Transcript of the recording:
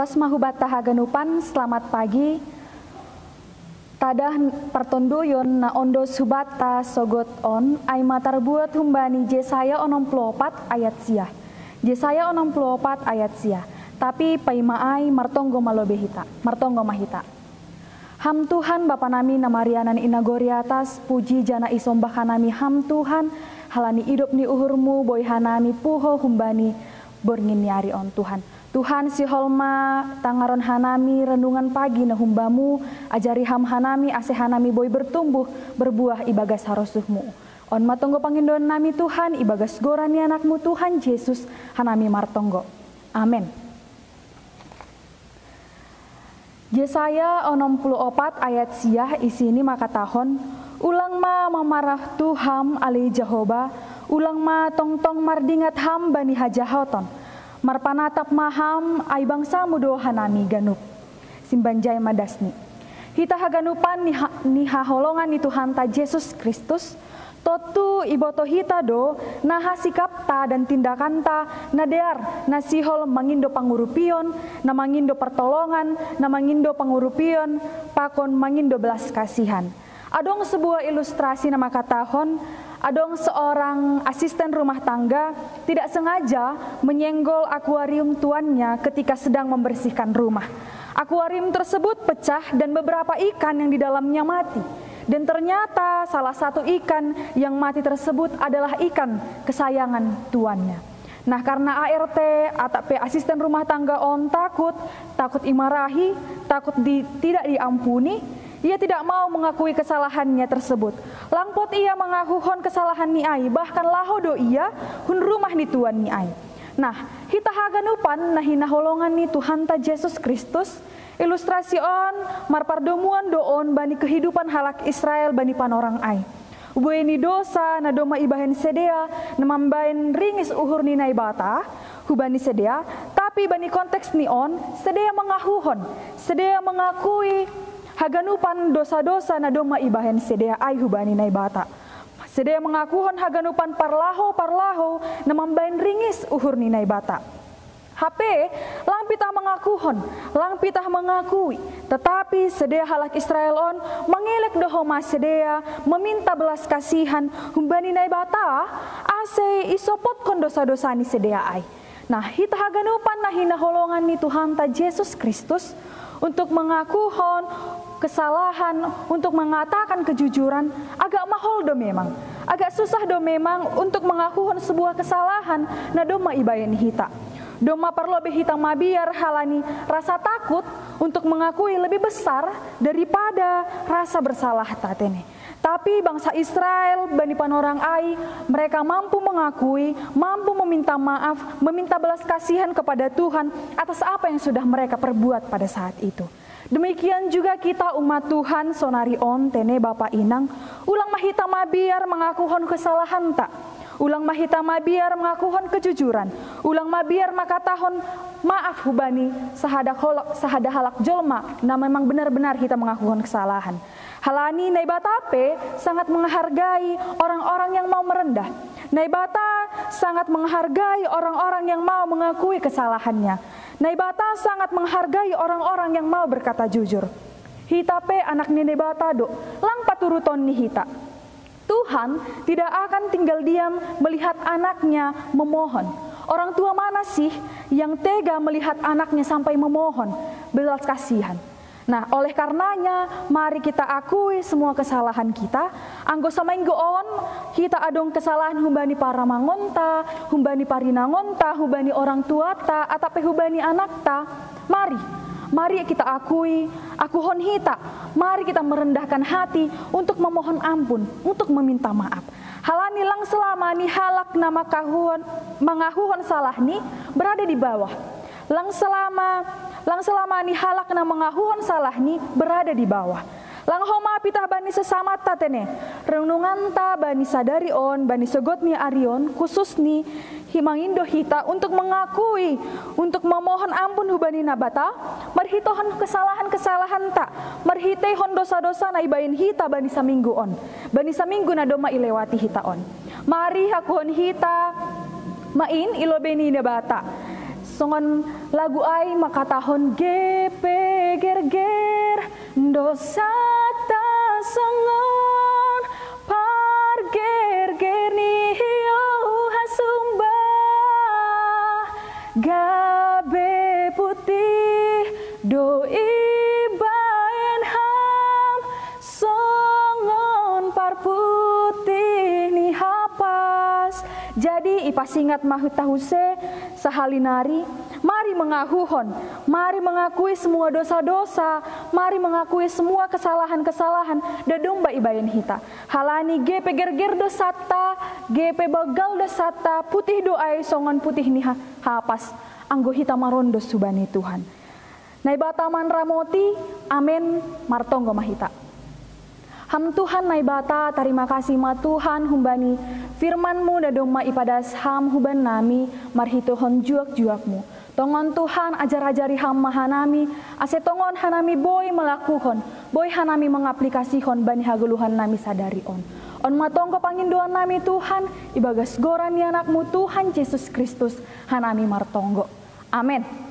Ras mahubat tahaganupan, selamat pagi. Tadah pertondoyon na ondo subata sogot on, ay matarbuat humbani Yesaya 64 ayat sia. Yesaya 64 ayat sia. Tapi paimaay martonggo malobehita, martonggo mahita. Ham Tuhan Bapa nami namarianan inagori atas, puji jana isombah kanami ham Tuhan, halani hidup ni uhurmu, boy hanami puho humbani, borngin nyari on Tuhan. Tuhan si holma tangaron hanami renungan pagi na humbamu, ajari ham hanami ase hanami boy bertumbuh berbuah ibagas harosuhmu. On matonggo pangindon nami Tuhan ibagas gorani anakmu Tuhan Yesus hanami martonggo. Amin. Yesaya 64 ayat siah isi ini maka tahun ulang ma mamarah Tuhan ali Jehovah ulang ma tong mardingat ham bani hajahoton. Marpanatap maham ay bangsa mudo hanami ganup simbanjay madasni hita haganupan ni haholongan ni Tuhan ta Yesus Kristus totu iboto hita do naha sikap ta dan tindakan ta nadear nasihol mangindo pangurupion na mangindo pertolongan na mangindo pangurupion pakon mangindo belas kasihan. Adong sebuah ilustrasi nama katahon, adong seorang asisten rumah tangga tidak sengaja menyenggol akuarium tuannya ketika sedang membersihkan rumah. Akuarium tersebut pecah dan beberapa ikan yang di dalamnya mati. Dan ternyata salah satu ikan yang mati tersebut adalah ikan kesayangan tuannya. Nah karena ART atau asisten rumah tangga on takut imarahi, takut tidak diampuni, ia tidak mau mengakui kesalahannya tersebut. Langpot ia mengakuhon kesalahan ni ai, bahkan lahodo ia hun rumah ni tuan ni ai. Nah, hita haganupan nah hinaholongan ni Tuhan ta Yesus Kristus, ilustrasi on marpardomuan doon bani kehidupan halak Israel bani panorang ai. Ubueni dosa na doma ibahen sedea na mambaen ringis uhur ni naibata, hubani sedea, tapi bani konteks ni on sedea mengahuhon, sedea mengakui haganupan dosa-dosa na doma ibahen sedea ay hubani na ibata. Sedea mengakuhon haganupan parlaho na mambain ringis uhur ni na ibata. HP lang pitah mengakuhon, lang pitah mengakui, tetapi sedea halak Israel on mengilek dohoma sedea meminta belas kasihan humbani na ibata ase isopot kon dosa-dosa ni sedea ay. Nah hita haganupan na hinaholongan ni Tuhan ta Yesus Kristus untuk mengakuhon kesalahan, untuk mengatakan kejujuran, agak mahal do memang. Agak susah do memang untuk mengakuhon sebuah kesalahan na doma ibayen hita. Doma perlobe hita mabiar halani rasa takut untuk mengakui lebih besar daripada rasa bersalah tatene. Tapi bangsa Israel, bani panorang ai, mereka mampu mengakui, mampu meminta maaf, meminta belas kasihan kepada Tuhan atas apa yang sudah mereka perbuat pada saat itu. Demikian juga kita umat Tuhan sonari on tene Bapa Inang, ulang mahita mabiar mengakuhon kesalahan tak. Ulang mahita mabiar mengakuhon kejujuran. Ulang mabiar makatahon maaf hubani sahada halak jolma na memang benar-benar kita mengakuhon kesalahan. Halani naibatape sangat menghargai orang-orang yang mau merendah. Naibata sangat menghargai orang-orang yang mau mengakui kesalahannya. Naibata sangat menghargai orang-orang yang mau berkata jujur. Hitape anak ni naibata do, lang paturuton ni hita. Tuhan tidak akan tinggal diam melihat anaknya memohon. Orang tua mana sih yang tega melihat anaknya sampai memohon belas kasihan? Nah, oleh karenanya, mari kita akui semua kesalahan kita. Anggo samainggo on, kita adong kesalahan humbani para mangonta, humbani parinangonta, humbani orang tua ta, atape humbani anak ta. Mari kita akui, akuhon hita. Mari kita merendahkan hati untuk memohon ampun, untuk meminta maaf. Halani lang selama ni halak nama kahuan, mengahuhon salah ni berada di bawah. Lang selama ni halak na mengahuhon salah ni berada di bawah. Lang homa pitah bani sesama tatene. Renungan ta bani sadari on, bani sogot ni arion, khusus ni himangindo hita untuk mengakui, untuk memohon ampun hubani nabata, marhitohon kesalahan-kesalahan ta, marhitehon dosa-dosa na ibain hita bani saminggu on. Bani saminggu na doma ilewati hita on. Mari hakuhon hita, main ilobeni nabata. Songon lagu ai maka tahun GP ger dosa ta songon par ger ni hiu hasumba gabe putih doi baen ham songon par putih ni hapas. Jadi ipasingat mahutahuse sahalinari, mari mengahuhon, mari mengakui semua dosa-dosa, mari mengakui semua kesalahan-kesalahan dadong ba ibayan hita. Halani GP gerger dosata, GP bagal dosata, putih doai songon putih ni hapas. Anggo hita marondo subani Tuhan. Nai bataman ramoti, amin martonggo mahita. Ham Tuhan nai bata, terima kasih ma Tuhan humbani firman-Mu dadong ma ipadas ham huban nami marhitohon juak-juak-Mu. Tongon Tuhan ajar-ajari ham mahanami, ase tongon hanami boy melakuhon, boy hanami mengaplikasihon bani haguluhan nami sadari on. On matongko pangindoan nami Tuhan, ibagas goran ni anak-Mu Tuhan Yesus Kristus, hanami martonggo. Amin.